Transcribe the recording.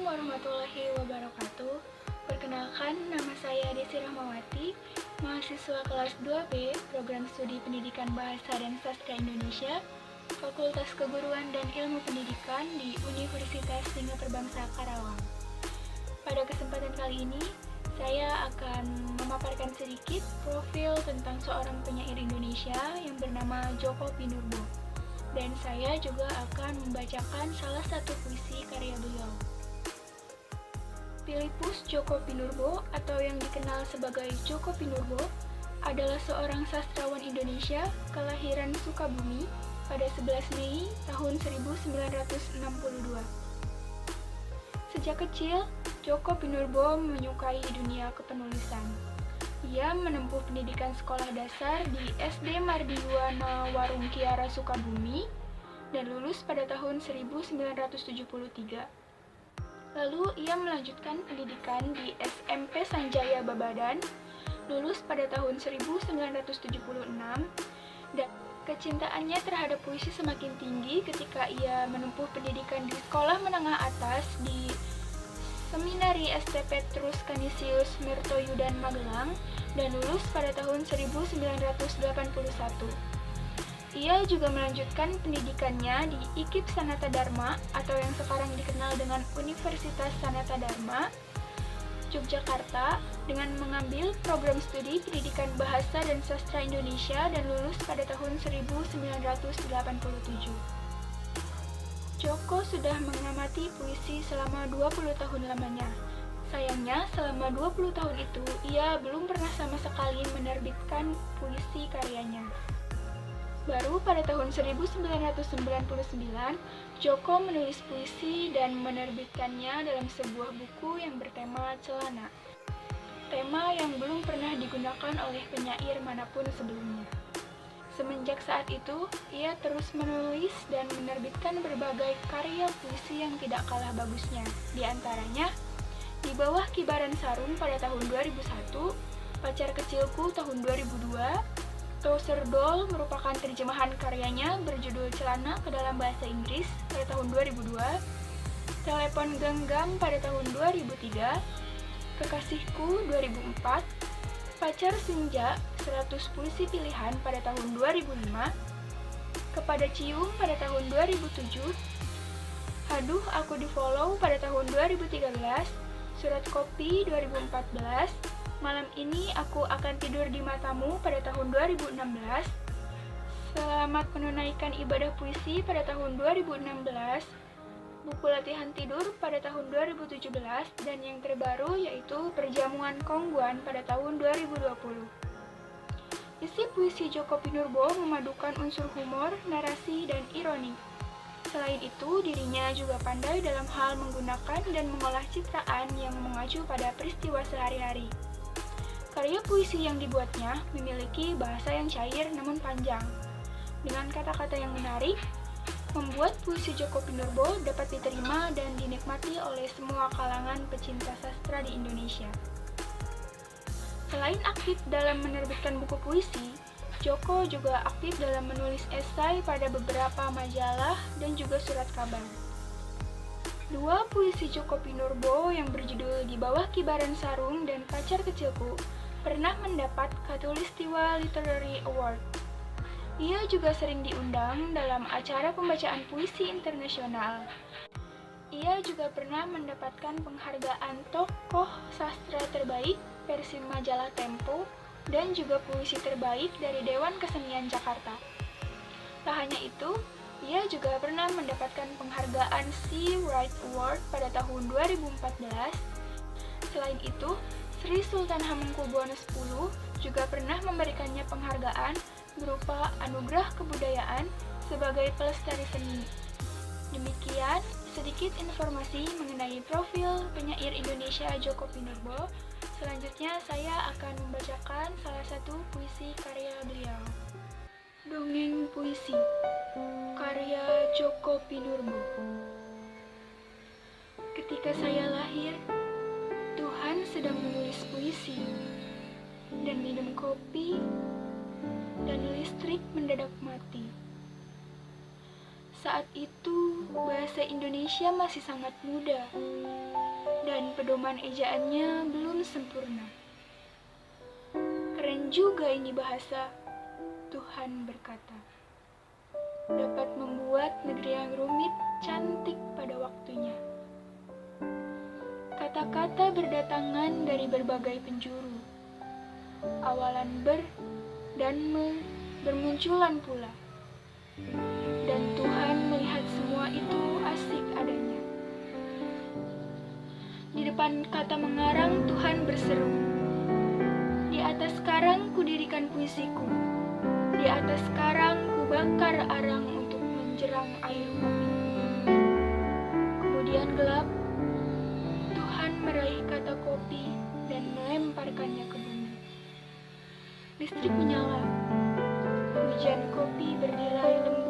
warahmatullahi wabarakatuh. Perkenalkan, nama saya Desi Rahmawati, mahasiswa kelas 2B, Program Studi Pendidikan Bahasa dan Sastra Indonesia, Fakultas Keguruan dan Ilmu Pendidikan di Universitas Singapura Bangsa Karawang. Pada kesempatan kali ini, saya akan memaparkan sedikit profil tentang seorang penyair Indonesia yang bernama Djoko Pinurbo. Dan saya juga akan membacakan salah satu puisi karya beliau. Philippus Djoko Pinurbo atau yang dikenal sebagai Djoko Pinurbo adalah seorang sastrawan Indonesia kelahiran Sukabumi pada 11 Mei tahun 1962. Sejak kecil, Djoko Pinurbo menyukai dunia kepenulisan. Ia menempuh pendidikan sekolah dasar di SD Mardiwana Warung Kiara Sukabumi dan lulus pada tahun 1973. Lalu ia melanjutkan pendidikan di SMP Sanjaya Babadan, lulus pada tahun 1976, dan kecintaannya terhadap puisi semakin tinggi ketika ia menempuh pendidikan di sekolah menengah atas di Seminari St. Petrus Canisius Mertoyudan Magelang dan lulus pada tahun 1981. Ia juga melanjutkan pendidikannya di IKIP Sanata Dharma atau yang sekarang dikenal dengan Universitas Sanata Dharma, Yogyakarta dengan mengambil program studi pendidikan bahasa dan sastra Indonesia dan lulus pada tahun 1987. Djoko sudah mengamati puisi selama 20 tahun lamanya. Sayangnya, selama 20 tahun itu, ia belum pernah sama sekali menerbitkan puisi karyanya. Baru pada tahun 1999, Djoko menulis puisi dan menerbitkannya dalam sebuah buku yang bertema celana. Tema yang belum pernah digunakan oleh penyair manapun sebelumnya. Semenjak saat itu, ia terus menulis dan menerbitkan berbagai karya puisi yang tidak kalah bagusnya. Di antaranya, Di Bawah Kibaran Sarung pada tahun 2001, Pacar Kecilku tahun 2002, Trouser Doll merupakan terjemahan karyanya berjudul Celana ke dalam bahasa Inggris pada tahun 2002, Telepon Genggam pada tahun 2003, Kekasihku 2004, Pacar Senja 100 puisi pilihan pada tahun 2005, Kepada Cium pada tahun 2007, Haduh Aku Di-follow pada tahun 2013, Surat Kopi 2014, Malam Ini Aku Akan Tidur di Matamu pada tahun 2016, Selamat Menunaikan Ibadah Puisi pada tahun 2016, Buku Latihan Tidur pada tahun 2017, dan yang terbaru yaitu Perjamuan Kongguan pada tahun 2020. Isi puisi Djoko Pinurbo memadukan unsur humor, narasi, dan ironi. Selain itu, dirinya juga pandai dalam hal menggunakan dan mengolah citraan yang mengacu pada peristiwa sehari-hari. Karya puisi yang dibuatnya memiliki bahasa yang cair namun panjang. Dengan kata-kata yang menarik, membuat puisi Djoko Pinurbo dapat diterima dan dinikmati oleh semua kalangan pecinta sastra di Indonesia. Selain aktif dalam menerbitkan buku puisi, Djoko juga aktif dalam menulis esai pada beberapa majalah dan juga surat kabar. Dua puisi Djoko Pinurbo yang berjudul Di Bawah Kibaran Sarung dan Pacar Kecilku pernah mendapat Khatulistiwa Literary Award. Ia juga sering diundang dalam acara pembacaan puisi internasional. Ia juga pernah mendapatkan penghargaan tokoh sastra terbaik versi majalah Tempo dan juga puisi terbaik dari Dewan Kesenian Jakarta. Tak hanya itu, ia juga pernah mendapatkan penghargaan Sea Right Award pada tahun 2014. Selain itu, Sri Sultan Hamengkubuwono X juga pernah memberikannya penghargaan berupa Anugerah Kebudayaan sebagai pelestari seni. Demikian sedikit informasi mengenai profil penyair Indonesia Djoko Pinurbo. Selanjutnya saya akan membacakan salah satu puisi karya beliau. Dongeng Puisi karya Djoko Pinurbo. Ketika saya lahir, Tuhan sedang menulis puisi dan minum kopi, dan listrik mendadak mati. Saat itu, bahasa Indonesia masih sangat muda. dan pedoman ejaannya belum sempurna. Keren juga ini bahasa, Tuhan berkata. Dapat membuat negeri yang rumit cantik pada waktunya. Kata-kata berdatangan dari berbagai penjuru. Awalan dan bermunculan pula. Dan Tuhan melihat semua itu asik adanya. Di depan kata mengarang, Tuhan berseru. Di atas karang kudirikan puisiku. Di atas karang kubakar arang untuk menjerang air kopi. Kemudian gelap, Tuhan meraih kata kopi dan melemparkannya ke bumi. Listrik menyala. Hujan kopi berdilai lembut